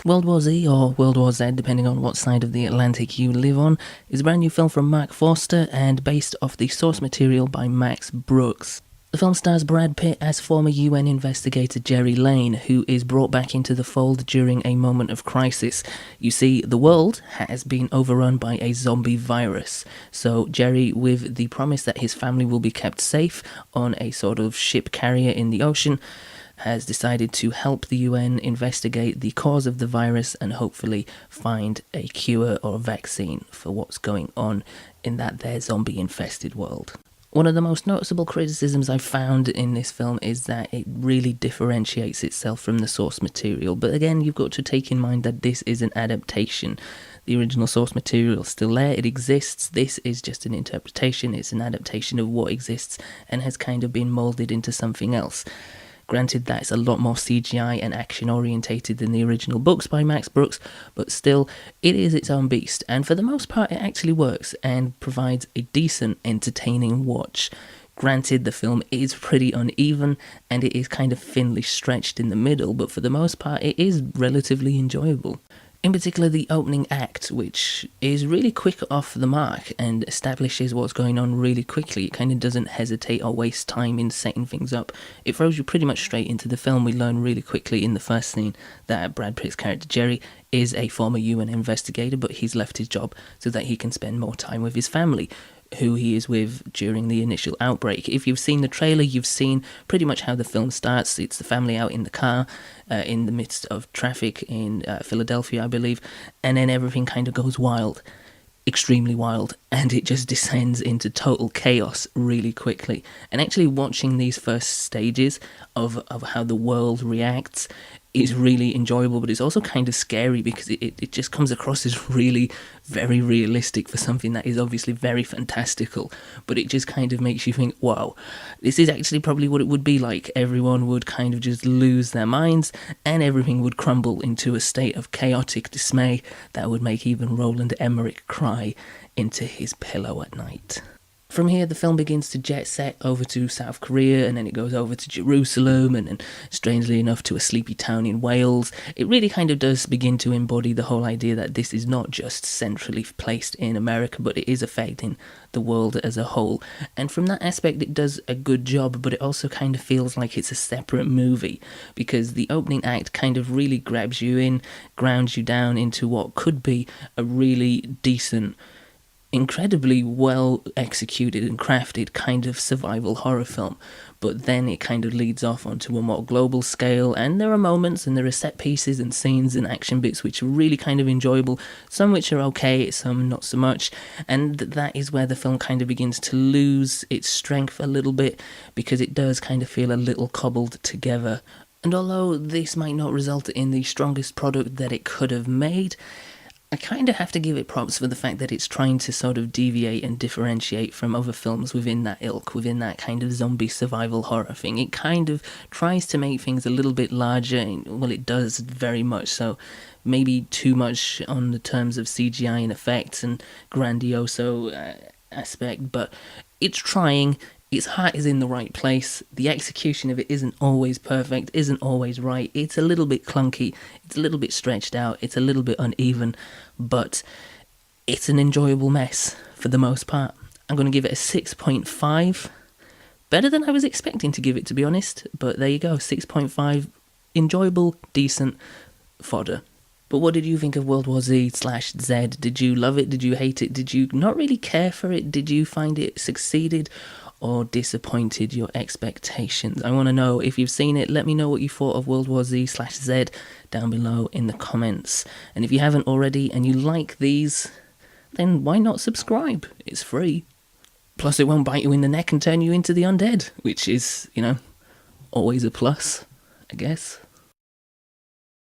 World War Z, or World War Z, depending on what side of the Atlantic you live on, is a brand new film from Mark Forster and based off the source material by Max Brooks. The film stars Brad Pitt as former UN investigator Jerry Lane, who is brought back into the fold during a moment of crisis. You see, the world has been overrun by a zombie virus, so Jerry, with the promise that his family will be kept safe on a sort of ship carrier in the ocean, has decided to help the UN investigate the cause of the virus and hopefully find a cure or a vaccine for what's going on in that there zombie-infested world. One of the most noticeable criticisms I've found in this film is that it really differentiates itself from the source material, but again, you've got to take in mind that this is an adaptation. The original source material is still there, it exists, this is just an interpretation, it's an adaptation of what exists and has kind of been moulded into something else. Granted, that's a lot more CGI and action-orientated than the original books by Max Brooks, but still, it is its own beast, and for the most part, it actually works and provides a decent, entertaining watch. Granted, the film is pretty uneven, and it is kind of thinly stretched in the middle, but for the most part, it is relatively enjoyable. In particular, the opening act, which is really quick off the mark and establishes what's going on really quickly. It kind of doesn't hesitate or waste time in setting things up. It throws you pretty much straight into the film. We learn really quickly in the first scene that Brad Pitt's character Jerry is a former UN investigator, but he's left his job so that he can spend more time with his family, who he is with during the initial outbreak. If you've seen the trailer, you've seen pretty much how the film starts. It's the family out in the car, in the midst of traffic in Philadelphia, I believe, and then everything kind of goes wild, extremely wild, and it just descends into total chaos really quickly. And actually watching these first stages of how the world reacts is really enjoyable, but it's also kind of scary because it just comes across as really very realistic for something that is obviously very fantastical, but it just kind of makes you think, wow, this is actually probably what it would be like. Everyone would kind of just lose their minds and everything would crumble into a state of chaotic dismay that would make even Roland Emmerich cry into his pillow at night. From here, the film begins to jet set over to South Korea, and then it goes over to Jerusalem, and then, strangely enough, to a sleepy town in Wales. It really kind of does begin to embody the whole idea that this is not just centrally placed in America, but it is affecting the world as a whole. And from that aspect, it does a good job, but it also kind of feels like it's a separate movie, because the opening act kind of really grabs you in, grounds you down into what could be a really decent, incredibly well executed and crafted kind of survival horror film, but then it kind of leads off onto a more global scale, and there are moments and there are set pieces and scenes and action bits which are really kind of enjoyable, some which are okay, some not so much, and that is where the film kind of begins to lose its strength a little bit, because it does kind of feel a little cobbled together. And although this might not result in the strongest product that it could have made, I kind of have to give it props for the fact that it's trying to sort of deviate and differentiate from other films within that ilk, within that kind of zombie survival horror thing. It kind of tries to make things a little bit larger, well, it does very much so. Maybe too much on the terms of CGI and effects and grandioso aspect, but it's trying. Its heart is in the right place. The execution of it isn't always perfect, isn't always right. It's a little bit clunky, it's a little bit stretched out, it's a little bit uneven, but it's an enjoyable mess for the most part. I'm going to give it a 6.5. Better than I was expecting to give it, to be honest, but there you go, 6.5. Enjoyable, decent fodder. But what did you think of World War Z/Z? Did you love it? Did you hate it? Did you not really care for it? Did you find it succeeded or disappointed your expectations? I want to know. If you've seen it, let me know what you thought of World War Z/Z down below in the comments. And if you haven't already and you like these, then why not subscribe? It's free. Plus it won't bite you in the neck and turn you into the undead, which is, always a plus, I guess.